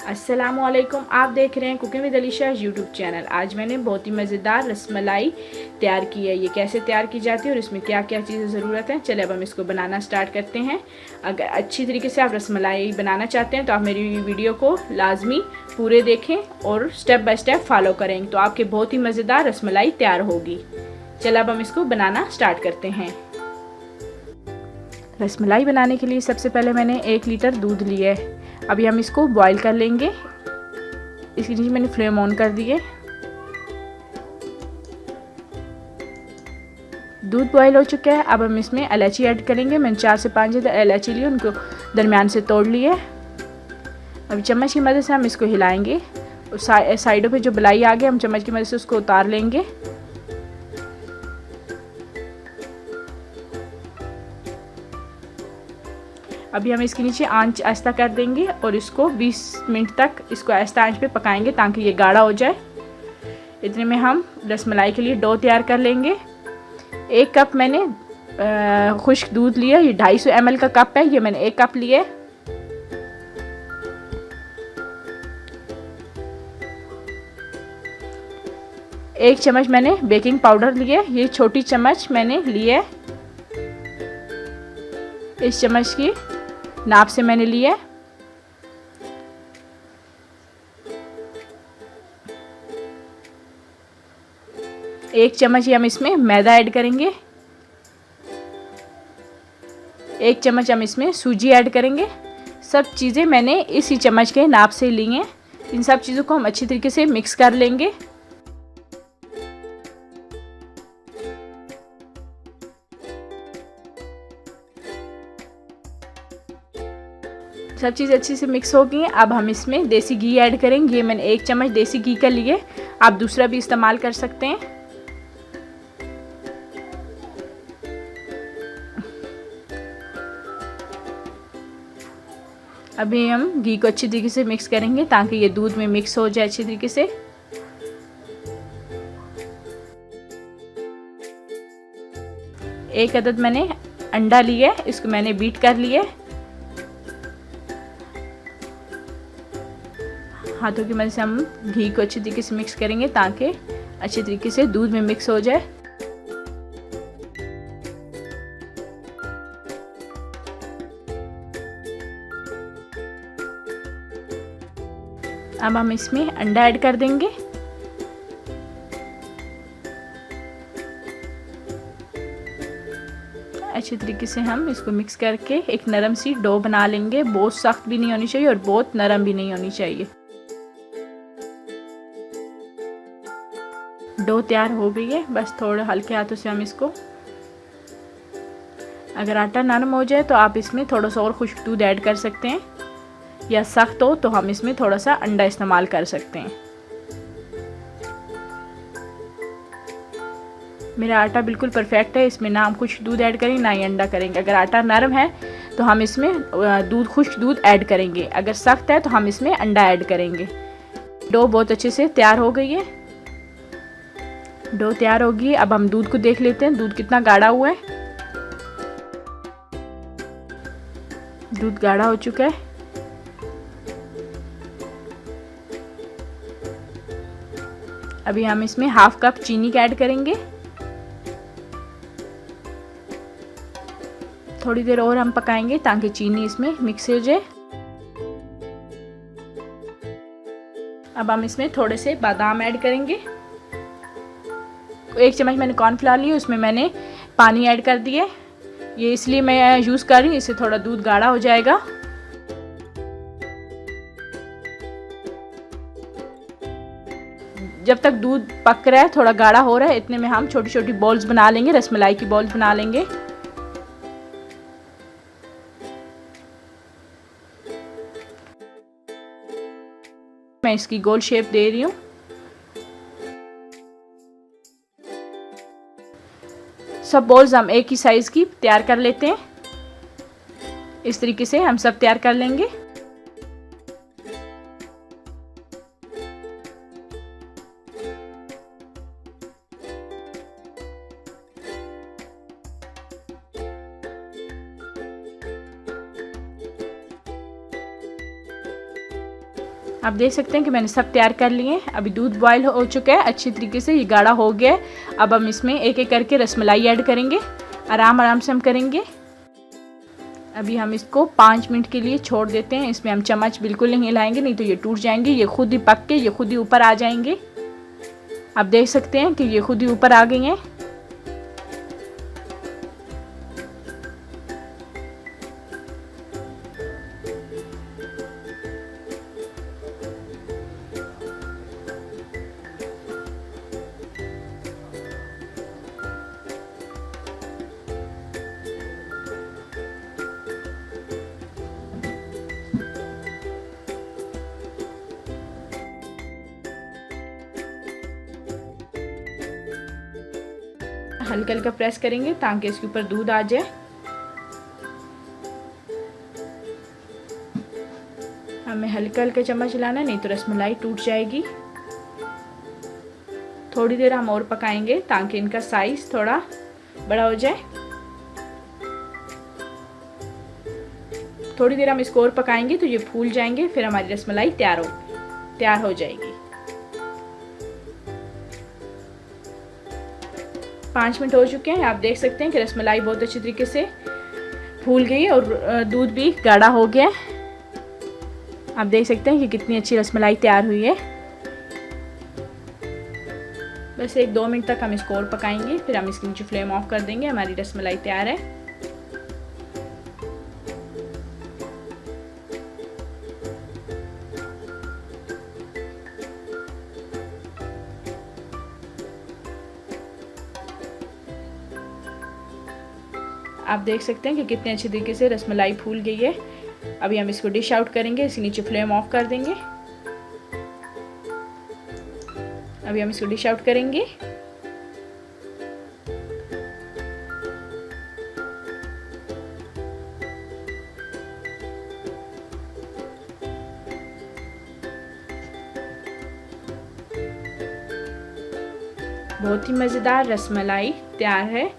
अस्सलामुअलैकुम, आप देख रहे हैं cooking with Alisha YouTube channel. आज मैंने बहुत ही मज़ेदार रसमलाई तैयार की है। ये कैसे तैयार की जाती है और इसमें क्या क्या चीज़ें ज़रूरत है, चले अब हम इसको बनाना स्टार्ट करते हैं। अगर अच्छी तरीके से आप रसमलाई बनाना चाहते हैं तो आप मेरी वीडियो को लाजमी पूरे देखें और स्टेप बाय स्टेप फॉलो करें तो आपके बहुत ही मज़ेदार रसमलाई तैयार होगी। चलो अब हम इसको बनाना स्टार्ट करते हैं। रसमलाई बनाने के लिए सबसे पहले मैंने 1 लीटर दूध लिया है। अभी हम इसको बॉईल कर लेंगे। इसके नीचे मैंने फ्लेम ऑन कर दिए। दूध बॉईल हो चुका है। अब हम इसमें इलायची ऐड करेंगे। मैंने 4 से 5 इलायची ली, उनको दरमियान से तोड़ लिए। अभी चम्मच की मदद से हम इसको हिलाएंगे और साइडों पे जो बलाई आ गया हम चम्मच की मदद से उसको उतार लेंगे। अभी हम इसके नीचे आंच आहिस्ता कर देंगे और इसको 20 मिनट तक इसको आहिस्ता आंच पे पकाएंगे ताकि ये गाढ़ा हो जाए। इतने में हम रसमलाई के लिए डो तैयार कर लेंगे। 1 कप मैंने खुश्क दूध लिया। ये 250 ml का कप है, ये मैंने 1 कप लिया। एक चम्मच मैंने बेकिंग पाउडर लिया, ये छोटी चम्मच मैंने लिए। इस चम्मच की नाप से मैंने लिया। एक चम्मच ही हम इसमें मैदा ऐड करेंगे। 1 चम्मच हम इसमें सूजी ऐड करेंगे। सब चीज़ें मैंने इसी चम्मच के नाप से ली हैं। इन सब चीज़ों को हम अच्छी तरीके से मिक्स कर लेंगे। सब चीज़ अच्छी से मिक्स हो गई है। अब हम इसमें देसी घी ऐड करेंगे। ये मैंने 1 चम्मच देसी घी का लिए, आप दूसरा भी इस्तेमाल कर सकते हैं। अभी हम घी को अच्छी तरीके से मिक्स करेंगे ताकि ये दूध में मिक्स हो जाए अच्छी तरीके से। एक अदद मैंने अंडा लिया, इसको मैंने बीट कर लिया। हाथों की मदद से हम घी को अच्छी तरीके से मिक्स करेंगे ताकि अच्छी तरीके से दूध में मिक्स हो जाए। अब हम इसमें अंडा ऐड कर देंगे। अच्छी तरीके से हम इसको मिक्स करके एक नरम सी डो बना लेंगे। बहुत सख्त भी नहीं होनी चाहिए और बहुत नरम भी नहीं होनी चाहिए। डो तैयार हो गई है, बस थोड़े हल्के हाथों से हम इसको, अगर आटा नरम हो जाए तो आप इसमें थोड़ा सा और खुश्क दूध ऐड कर सकते हैं, या सख्त हो तो हम इसमें थोड़ा सा अंडा इस्तेमाल कर सकते हैं। मेरा आटा बिल्कुल परफेक्ट है, इसमें ना हम कुछ दूध ऐड करेंगे ना ही अंडा करेंगे। अगर आटा नरम है तो हम इसमें खुश्क दूध ऐड करेंगे, अगर सख्त है तो हम इसमें अंडा ऐड करेंगे। डो बहुत अच्छे से तैयार हो गई है। डो तैयार होगी। अब हम दूध को देख लेते हैं दूध कितना गाढ़ा हुआ है। दूध गाढ़ा हो चुका है। अभी हम इसमें 1/2 कप चीनी का ऐड करेंगे। थोड़ी देर और हम पकाएंगे ताकि चीनी इसमें मिक्स हो जाए। अब हम इसमें थोड़े से बादाम ऐड करेंगे। 1 चम्मच मैंने कॉर्नफ्लावर लिया, उसमें मैंने पानी ऐड कर दिया। ये इसलिए मैं यूज़ कर रही हूँ, इससे थोड़ा दूध गाढ़ा हो जाएगा। जब तक दूध पक रहा है, थोड़ा गाढ़ा हो रहा है, इतने में हम छोटी छोटी बॉल्स बना लेंगे, रसमलाई की बॉल्स बना लेंगे। मैं इसकी गोल शेप दे रही हूँ। सब बॉल्स हम एक ही साइज़ की तैयार कर लेते हैं। इस तरीके से हम सब तैयार कर लेंगे। आप देख सकते हैं कि मैंने सब तैयार कर लिए। अभी दूध बॉयल हो चुका है अच्छी तरीके से, ये गाढ़ा हो गया है। अब हम इसमें एक एक करके रसमलाई ऐड करेंगे, आराम आराम से हम करेंगे। अभी हम इसको 5 मिनट के लिए छोड़ देते हैं। इसमें हम चम्मच बिल्कुल नहीं हिलाएंगे, नहीं तो ये टूट जाएंगे। ये खुद ही पक के ये खुद ही ऊपर आ जाएंगे। आप देख सकते हैं कि ये खुद ही ऊपर आ गई हैं। हल्का हल्का प्रेस करेंगे ताकि इसके ऊपर दूध आ जाए। हमें हल्का हल्का चम्मच हिलाना, नहीं तो रसमलाई टूट जाएगी। थोड़ी देर हम और पकाएंगे ताकि इनका साइज थोड़ा बड़ा हो जाए। थोड़ी देर हम इसको और पकाएंगे तो ये फूल जाएंगे, फिर हमारी रसमलाई तैयार हो जाएगी। 5 मिनट हो चुके हैं। आप देख सकते हैं कि रसमलाई बहुत अच्छी तरीके से फूल गई है और दूध भी गाढ़ा हो गया है। आप देख सकते हैं कि कितनी अच्छी रसमलाई तैयार हुई है। बस 1-2 मिनट तक हम इसको और पकाएंगे, फिर हम इसके नीचे फ्लेम ऑफ कर देंगे। हमारी रसमलाई तैयार है। आप देख सकते हैं कि कितने अच्छे तरीके से रसमलाई फूल गई है। अभी हम इसको डिश आउट करेंगे, इसके नीचे फ्लेम ऑफ कर देंगे। अभी हम इसको डिश आउट करेंगे। बहुत ही मज़ेदार रसमलाई तैयार है।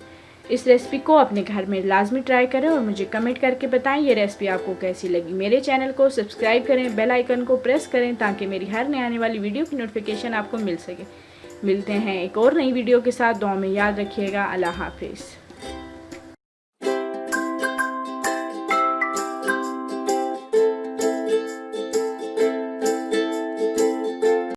इस रेसिपी को अपने घर में लाजमी ट्राई करें और मुझे कमेंट करके बताएं ये रेसिपी आपको कैसी लगी। मेरे चैनल को सब्सक्राइब करें, बेल आइकन को प्रेस करें ताकि मेरी हर नई आने वाली वीडियो की नोटिफिकेशन आपको मिल सके। मिलते हैं एक और नई वीडियो के साथ। दुआ में याद रखिएगा। अल्लाह हाफिज़।